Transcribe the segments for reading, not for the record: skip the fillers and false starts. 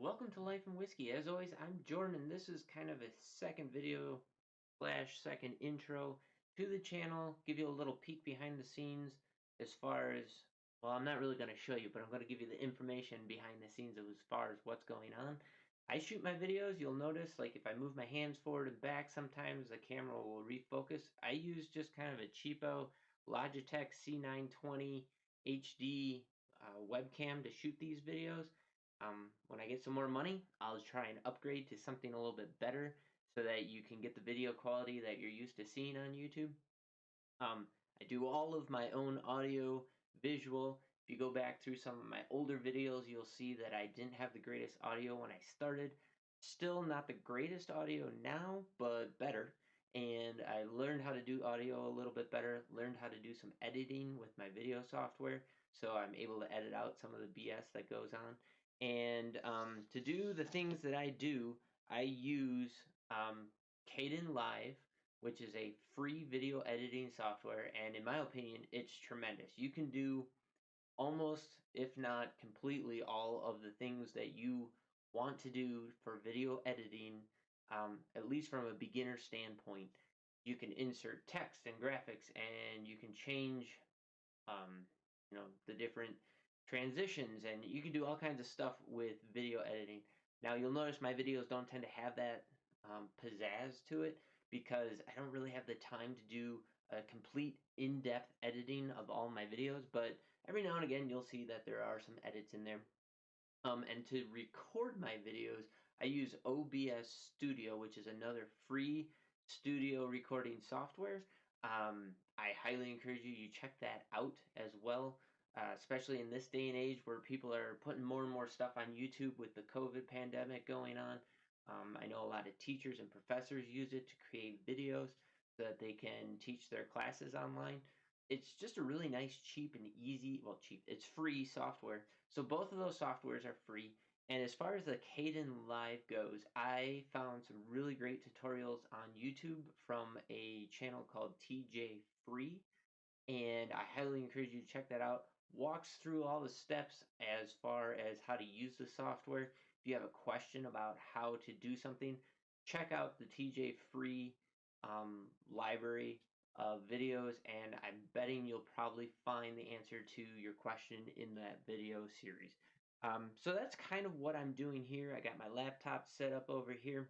Welcome to Life and Whiskey. As always, I'm Jordan, and this is kind of a second video slash second intro to the channel. Give you a little peek behind the scenes as far as, well, I'm not really going to show you, but I'm going to give you the information behind the scenes of as far as what's going on. I shoot my videos. You'll notice, like, if I move my hands forward and back, sometimes the camera will refocus. I use just kind of a cheapo Logitech C920 HD webcam to shoot these videos. When I get some more money, I'll try and upgrade to something a little bit better so that you can get the video quality that you're used to seeing on YouTube. I do all of my own audio, visual. If you go back through some of my older videos, you'll see that I didn't have the greatest audio when I started. Still not the greatest audio now, but better. And I learned how to do audio a little bit better, learned how to do some editing with my video software, so I'm able to edit out some of the BS that goes on. And to do the things that I do, I use KdenLive, which is a free video editing software, and in my opinion, it's tremendous. You can do almost, if not completely, all of the things that you want to do for video editing, at least from a beginner standpoint. You can insert text and graphics, and you can change um, the different transitions, and you can do all kinds of stuff with video editing. Now, you'll notice my videos don't tend to have that pizzazz to it because I don't really have the time to do a complete in-depth editing of all my videos, but every now and again you'll see that there are some edits in there. And to record my videos, I use OBS Studio, which is another free studio recording software. I highly encourage you check that out as well, especially in this day and age where people are putting more and more stuff on YouTube with the COVID pandemic going on. I know a lot of teachers and professors use it to create videos so that they can teach their classes online. It's just a really nice, cheap, and easy, well, cheap, it's free software. So both of those softwares are free. And as far as the KdenLive goes, I found some really great tutorials on YouTube from a channel called TJ Free, and I highly encourage you to check that out. Walks through all the steps as far as how to use the software. If you have a question about how to do something, check out the TJ Free library of videos, and I'm betting you'll probably find the answer to your question in that video series. So that's kind of what I'm doing here. I got my laptop set up over here.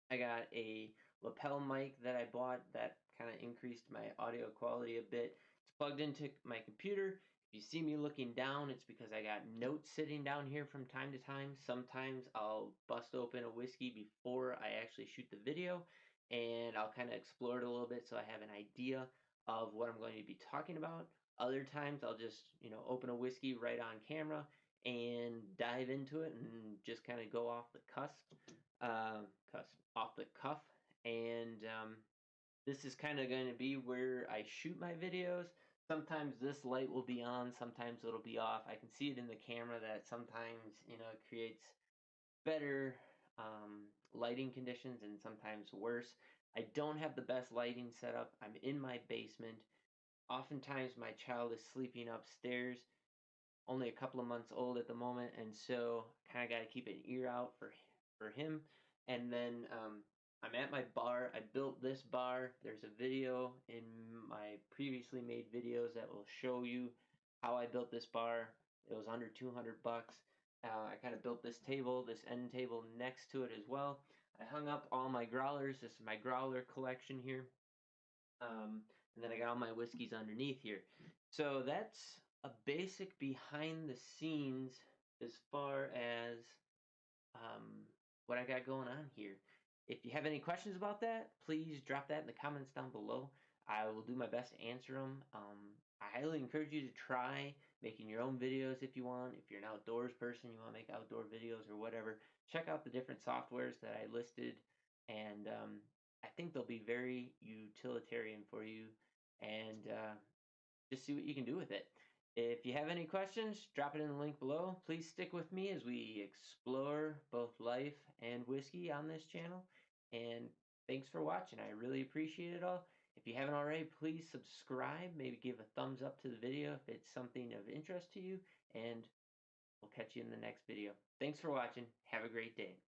I got a lapel mic that I bought that kind of increased my audio quality a bit. It's plugged into my computer. If you see me looking down, it's because I got notes sitting down here from time to time. Sometimes I'll bust open a whiskey before I actually shoot the video, and I'll kind of explore it a little bit so I have an idea of what I'm going to be talking about. Other times I'll just, open a whiskey right on camera and dive into it and just kind of go off the cusp off the cuff, and this is kind of going to be where I shoot my videos. Sometimes this light will be on, sometimes it'll be off. I can see it in the camera that sometimes it creates better lighting conditions and sometimes worse. I don't have the best lighting setup. I'm in my basement. Oftentimes my child is sleeping upstairs, only a couple of months old at the moment, and so kind of got to keep an ear out for him. And then I'm at my bar. I built this bar. There's a video in my previously made videos that will show you how I built this bar. It was under 200 bucks. I kind of built this table, this end table next to it as well. I hung up all my growlers. This is my growler collection here. And then I got all my whiskeys underneath here. So that's a basic behind the scenes as far as what I got going on here. If you have any questions about that, please drop that in the comments down below. I will do my best to answer them. I highly encourage you to try making your own videos if you want. If you're an outdoors person, you want to make outdoor videos or whatever, check out the different softwares that I listed, and I think they'll be very utilitarian for you, and just see what you can do with it. If you have any questions, drop it in the link below. Please stick with me as we explore both life and whiskey on this channel. And thanks for watching. I really appreciate it all. If you haven't already, please subscribe. Maybe give a thumbs up to the video if it's something of interest to you. And We'll catch you in the next video. Thanks for watching. Have a great day.